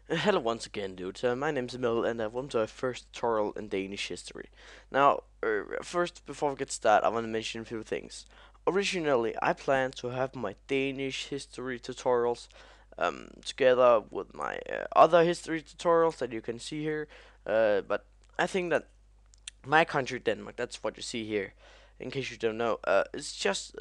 Hello once again, dude. My name's Emil, and welcome to our first tutorial in Danish history. Now, first, before we get started, I want to mention a few things. Originally, I planned to have my Danish history tutorials together with my other history tutorials that you can see here, but I think that my country, Denmark, that's what you see here. In case you don't know, it's just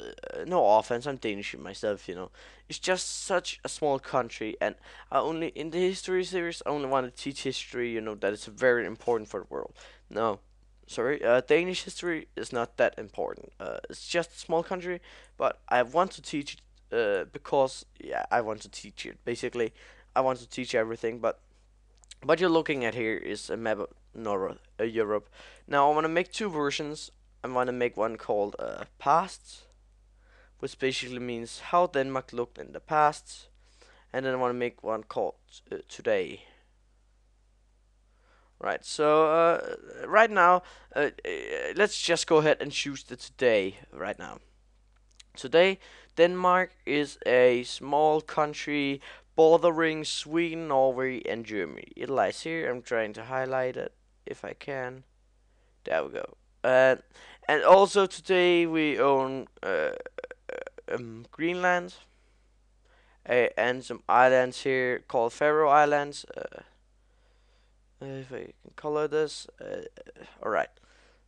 no offense. I'm Danish myself, you know. It's just such a small country, and I only in the history series I only want to teach history. You know that it's very important for the world. No, sorry, Danish history is not that important. It's just a small country, but I want to teach it because yeah, I want to teach it. Basically, I want to teach everything, but what you're looking at here is a map of North Europe. Now I want to make two versions. I want to make one called past, which basically means how Denmark looked in the past, and then I want to make one called today. Right. So right now, let's just go ahead and choose the today right now. Today, Denmark is a small country bordering Sweden, Norway, and Germany. It lies here. I'm trying to highlight it if I can. There we go. And also today we own Greenland and some islands here called Faroe Islands. If I can color this, all right.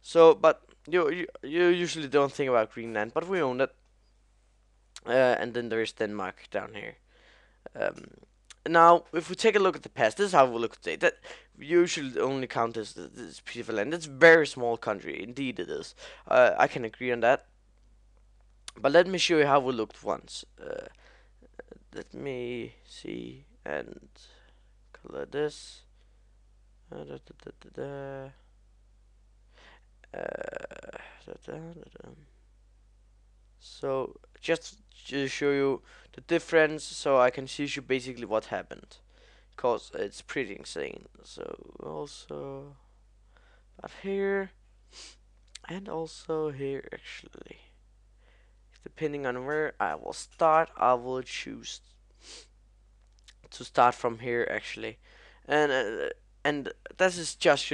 So, but you usually don't think about Greenland, but we own it. And then there's Denmark down here. Um, Now, if we take a look at the past, this is how we look today. That we usually only count this piece of land. It's a very small country, indeed it is. I can agree on that. But let me show you how we looked once. Let me see and color this. Da, da, da, da, da. Da, da, da, da. So just to show you the difference, so I can teach you basically what happened, cause it's pretty insane. So also up here and also here actually. Depending on where I will start, I will choose to start from here actually, and this is just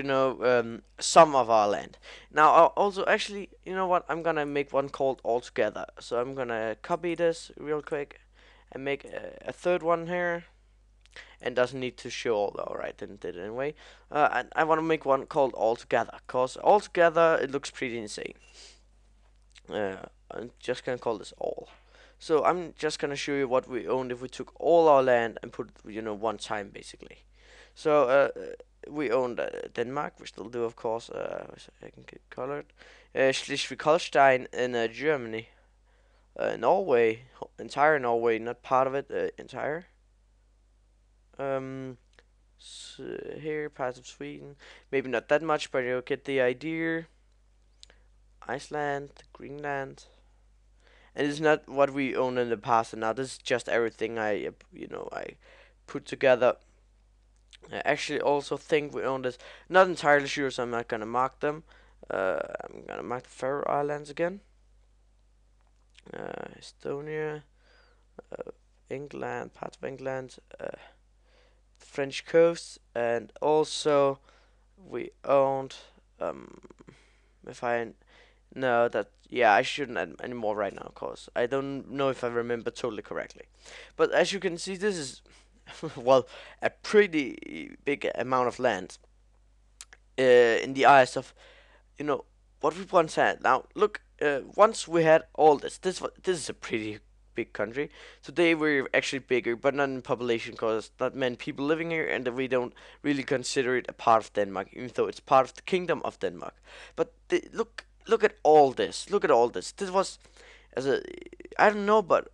some of our land. Now I'll also actually, you know what? I'm gonna make one called all together. So I'm gonna copy this real quick and make a third one here. And doesn't need to show all. Alright, didn't did it anyway. And I want to make one called all together, cause all together it looks pretty insane. I'm just gonna call this all. So I'm just gonna show you what we owned if we took all our land and put one time basically. So we owned Denmark, we still do of course. I can get colored. Schleswig-Holstein in Germany, Norway, entire Norway, not part of it, entire. Um, Here parts of Sweden, maybe not that much, but you'll get the idea. Iceland, Greenland, and it's not what we owned in the past. And now this is just everything I put together. I actually also think we own this. Not entirely sure, so I'm not gonna mark them. I'm gonna mark the Faroe Islands again. Estonia, uh, England, parts of England, French coast, and also we owned. If I No, that yeah, I shouldn't add anymore right now, cause I don't know if I remember totally correctly. But as you can see, this is well a pretty big amount of land in the eyes of you know what we once had. Now look, once we had all this is a pretty big country. Today we're actually bigger, but not in population, cause not many people living here, and we don't really consider it a part of Denmark, even though it's part of the kingdom of Denmark. But look at all this. Look at all this. This was as a I don't know, but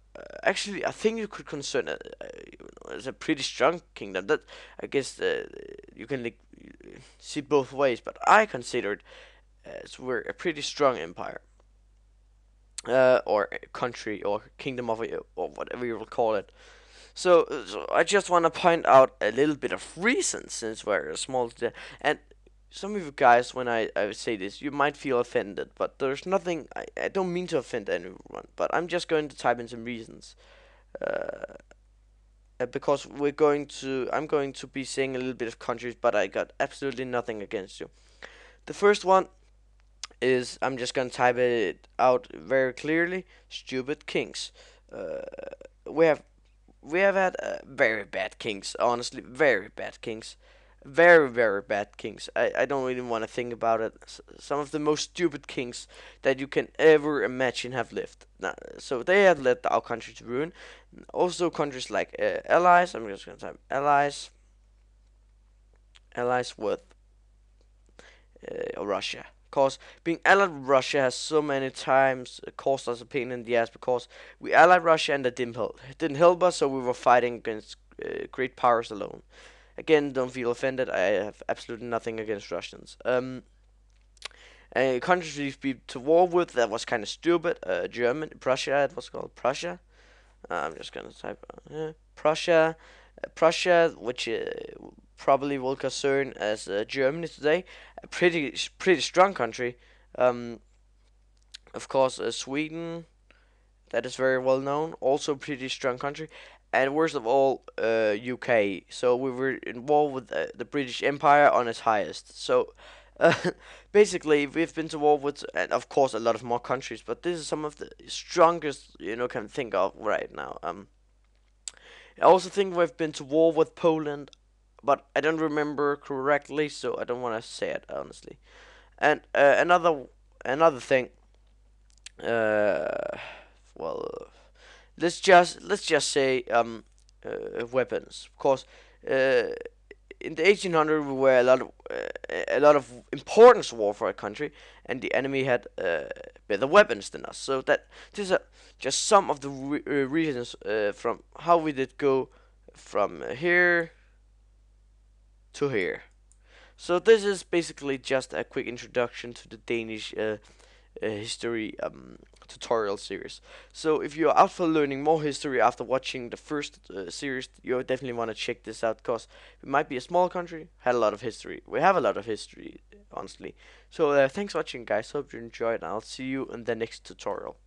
actually I think you could consider it as a pretty strong kingdom. That I guess you can like, see both ways, but I consider it as we're a pretty strong empire, or a country, or kingdom of or whatever you will call it. So I just want to point out a little bit of reason since we're a small and some of you guys, when I say this, you might feel offended, but there's nothing. I don't mean to offend anyone, but I'm just going to type in some reasons. Uh, because I'm going to be saying a little bit of countries, but I got absolutely nothing against you. The first one is, I'm just gonna type it out very clearly: stupid kings. Uh, we have we have had very bad kings, honestly, very bad kings, very bad kings. I don't even want to think about it. Some of the most stupid kings that you can ever imagine have lived. Now, so they have led our country to ruin. Also, countries like allies. I'm just gonna type allies, allies with Russia. Because being allied with Russia has so many times caused us a pain in the ass, because we allied Russia and that didn't help us, so we were fighting against great powers alone. Again, don't feel offended. I have absolutely nothing against Russians. Countries we've been to war with that was kind of stupid. German, Prussia. It was called Prussia. I'm just gonna type Prussia, Prussia, which probably will concern as Germany today. A pretty strong country. Um, of course, Sweden, that is very well known. Also, pretty strong country. And worst of all, UK. So we were involved with the British Empire on its highest. So uh, basically, we've been to war with, and of course, a lot of more countries. But this is some of the strongest can think of right now. I also think we've been to war with Poland, but I don't remember correctly, so I don't want to say it honestly. And another thing, uh, well, let's just say weapons. Of course, uh, in the 1800s we were a lot of importance war for a country, and the enemy had better weapons than us. So that these are just some of the reasons from how we did go from here to here. So this is basically just a quick introduction to the Danish history tutorial series. So if you're out for learning more history after watching the first series, you definitely want to check this out, because we might be a small country, had a lot of history. We have a lot of history, honestly. So thanks for watching, guys. Hope you enjoyed, and I'll see you in the next tutorial.